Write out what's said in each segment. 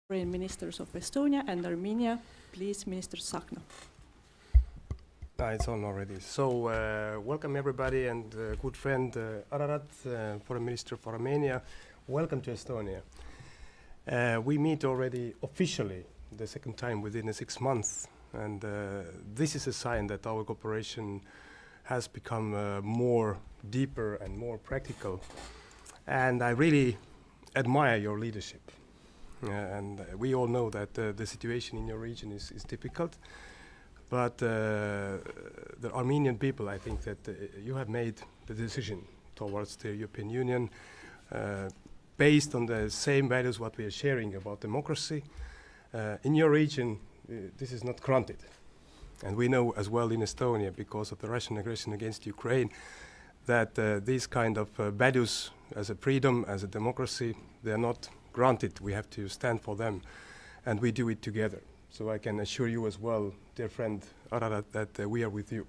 Foreign Ministers of Estonia and Armenia. Please, Minister Tsahkna. It's on already. So, welcome everybody, and good friend Ararat, Foreign Minister for Armenia. Welcome to Estonia. We meet already officially the second time within 6 months, and this is a sign that our cooperation has become more deeper and more practical. And I really admire your leadership. And we all know that the situation in your region is difficult, but the Armenian people, I think that you have made the decision towards the European Union based on the same values what we are sharing about democracy. In your region, this is not granted. And we know as well in Estonia, because of the Russian aggression against Ukraine, that these kind of values as a freedom, as a democracy, they are not granted. We have to stand for them, and we do it together. So I can assure you as well, dear friend Ararat, that we are with you.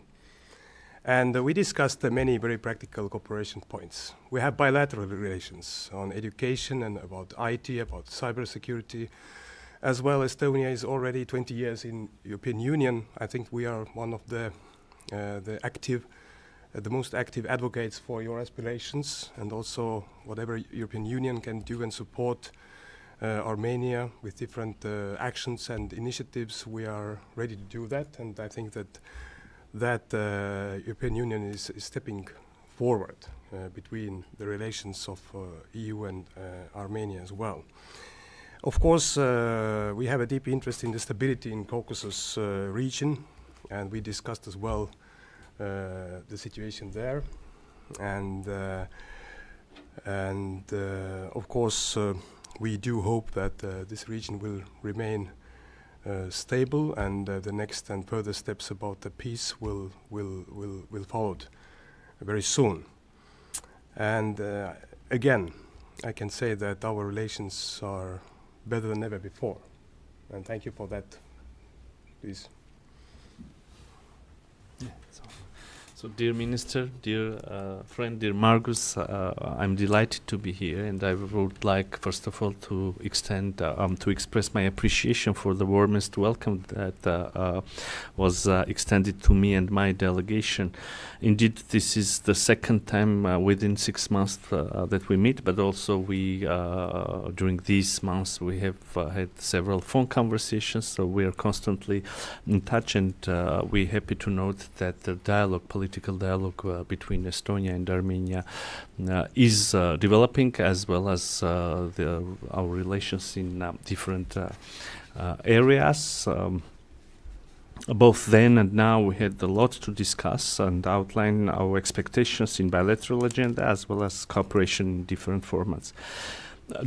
And we discussed many very practical cooperation points. We have bilateral relations on education and about IT, about cybersecurity. As well, Estonia is already 20 years in European Union. I think we are one of the most active advocates for your aspirations, and also whatever European Union can do and support Armenia with different actions and initiatives, we are ready to do that. And I think that European Union is stepping forward between the relations of EU and Armenia as well. Of course, we have a deep interest in the stability in Caucasus region, and we discussed as well the situation there, and of course we do hope that this region will remain stable, and the next and further steps about the peace will follow very soon. And again, I can say that our relations are better than ever before, and thank you for that. Please. Yeah, so dear Minister, dear friend, dear Mարգուս, I'm delighted to be here, and I would like, first of all, to express my appreciation for the warmest welcome that was extended to me and my delegation. Indeed, this is the second time within 6 months that we meet, but also during these months we have had several phone conversations, so we are constantly in touch, and we're happy to note that the political dialogue between Estonia and Armenia is developing, as well as our relations in different areas. Both then and now we had a lot to discuss and outline our expectations in bilateral agenda, as well as cooperation in different formats.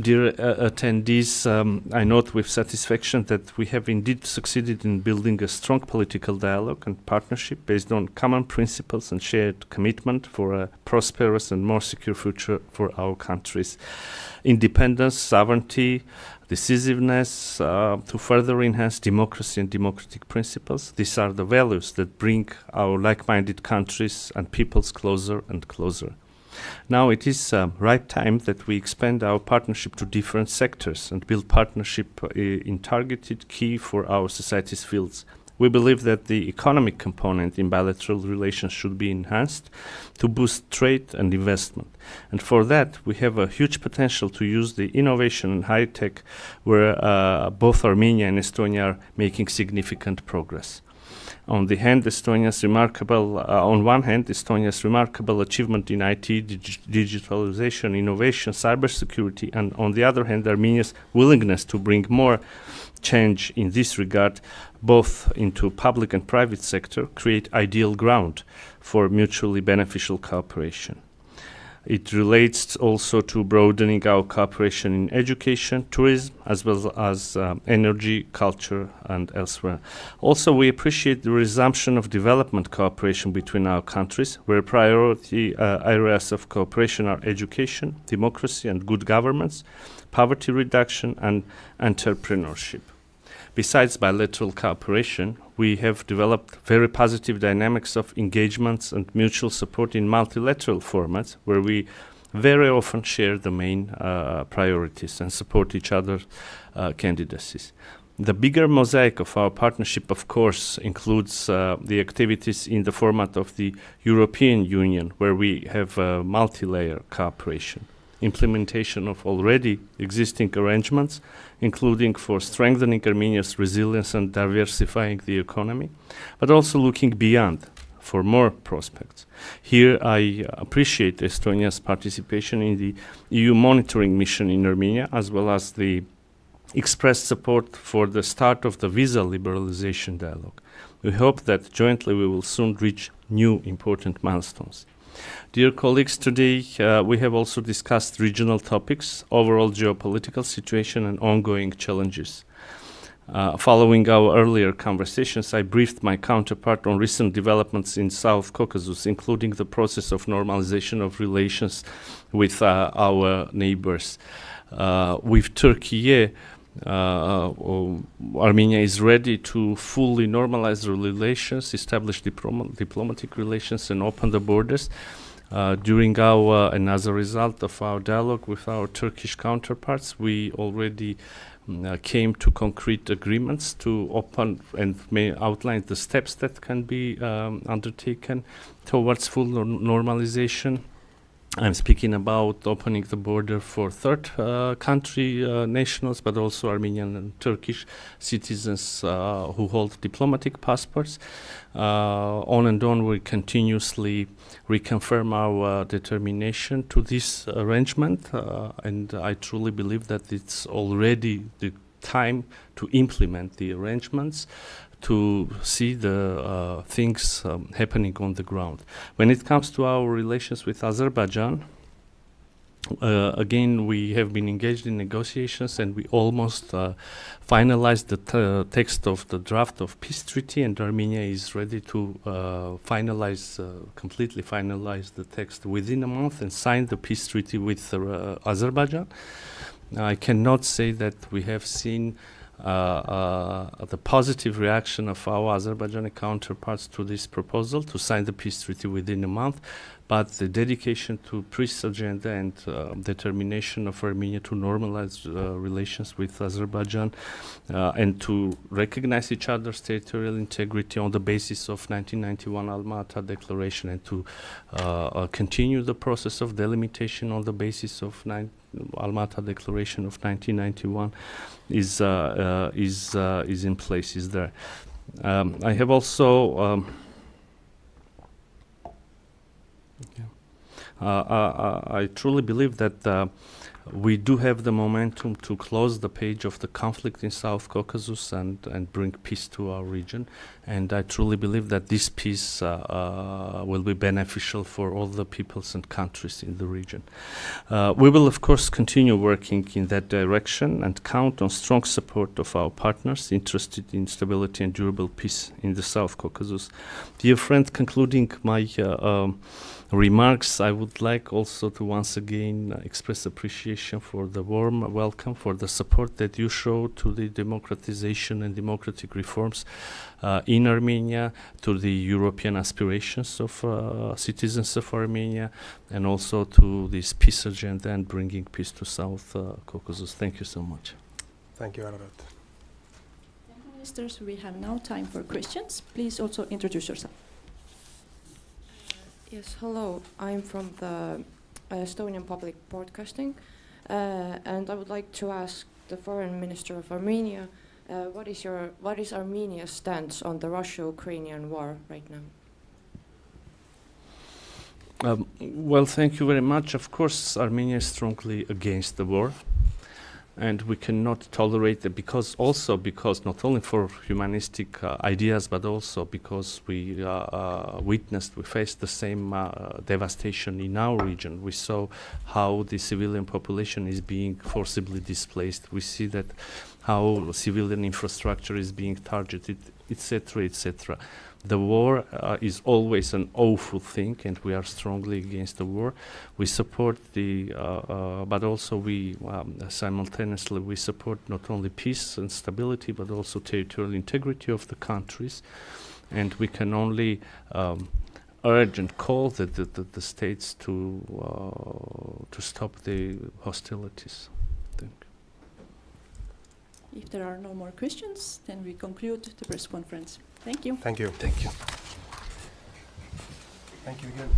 Dear attendees, I note with satisfaction that we have indeed succeeded in building a strong political dialogue and partnership based on common principles and shared commitment for a prosperous and more secure future for our countries. Independence, sovereignty, decisiveness to further enhance democracy and democratic principles. These are the values that bring our like-minded countries and peoples closer and closer. Now it is right time that we expand our partnership to different sectors and build partnership in targeted key for our society's fields. We believe that the economic component in bilateral relations should be enhanced to boost trade and investment. And for that, we have a huge potential to use the innovation and high tech, where both Armenia and Estonia are making significant progress. On one hand, Estonia's remarkable achievement in IT, digitalization, innovation, cybersecurity, and on the other hand, Armenia's willingness to bring more change in this regard, both into public and private sector, create ideal ground for mutually beneficial cooperation. It relates also to broadening our cooperation in education, tourism, as well as energy, culture, and elsewhere. Also, we appreciate the resumption of development cooperation between our countries, where priority areas of cooperation are education, democracy and good governance, poverty reduction, and entrepreneurship. Besides bilateral cooperation, we have developed very positive dynamics of engagements and mutual support in multilateral formats, where we very often share the main priorities and support each other's candidacies. The bigger mosaic of our partnership, of course, includes the activities in the format of the European Union, where we have multi-layer cooperation, implementation of already existing arrangements, including for strengthening Armenia's resilience and diversifying the economy, but also looking beyond for more prospects. Here I appreciate Estonia's participation in the EU monitoring mission in Armenia, as well as the expressed support for the start of the visa liberalization dialogue. We hope that jointly we will soon reach new important milestones. Dear colleagues, today we have also discussed regional topics, overall geopolitical situation and ongoing challenges. Following our earlier conversations, I briefed my counterpart on recent developments in South Caucasus, including the process of normalization of relations with our neighbors. With Turkey, Armenia is ready to fully normalize relations, establish diplomatic relations, and open the borders. During our, and as a result of our dialogue with our Turkish counterparts, we already came to concrete agreements to open and may outline the steps that can be undertaken towards full normalization. I'm speaking about opening the border for third country nationals, but also Armenian and Turkish citizens who hold diplomatic passports. On and on, we continuously reconfirm our determination to this arrangement, and I truly believe that it's already the time to implement the arrangements, to see the things happening on the ground. When it comes to our relations with Azerbaijan, again, we have been engaged in negotiations, and we almost finalized the text of the draft of peace treaty, and Armenia is ready to completely finalize the text within a month and sign the peace treaty with Azerbaijan. I cannot say that we have seen the positive reaction of our Azerbaijani counterparts to this proposal to sign the peace treaty within a month, but the dedication to peace agenda and determination of Armenia to normalize relations with Azerbaijan and to recognize each other's territorial integrity on the basis of 1991 Alma-Ata Declaration, and to continue the process of delimitation on the basis of Alma-Ata Declaration of 1991 is in place, is there. I have also I truly believe that we do have the momentum to close the page of the conflict in South Caucasus and bring peace to our region. And I truly believe that this peace will be beneficial for all the peoples and countries in the region. We will, of course, continue working in that direction and count on strong support of our partners interested in stability and durable peace in the South Caucasus. Dear friend, concluding my remarks, I would like also to once again express appreciation for the warm welcome, for the support that you show to the democratization and democratic reforms in Armenia, to the European aspirations of citizens of Armenia, and also to this peace agenda and bringing peace to South Caucasus. Thank you so much. Thank you, Ararat. Thank you, ministers. We have now time for questions. Please also introduce yourself. Yes, hello. I'm from the Estonian Public Broadcasting, and I would like to ask the Foreign Minister of Armenia, what is Armenia's stance on the Russia-Ukrainian war right now? Well, thank you very much. Of course, Armenia is strongly against the war, and we cannot tolerate it because not only for humanistic ideas, but also because we faced the same devastation in our region. We saw how the civilian population is being forcibly displaced. We see that how civilian infrastructure is being targeted, etc., etc. The war is always an awful thing, and we are strongly against the war. We support but also we simultaneously we support not only peace and stability, but also territorial integrity of the countries. And we can only urgent call that the states to stop the hostilities. Thank you. If there are no more questions, then we conclude the press conference. Thank you. Thank you. Thank you. Thank you again.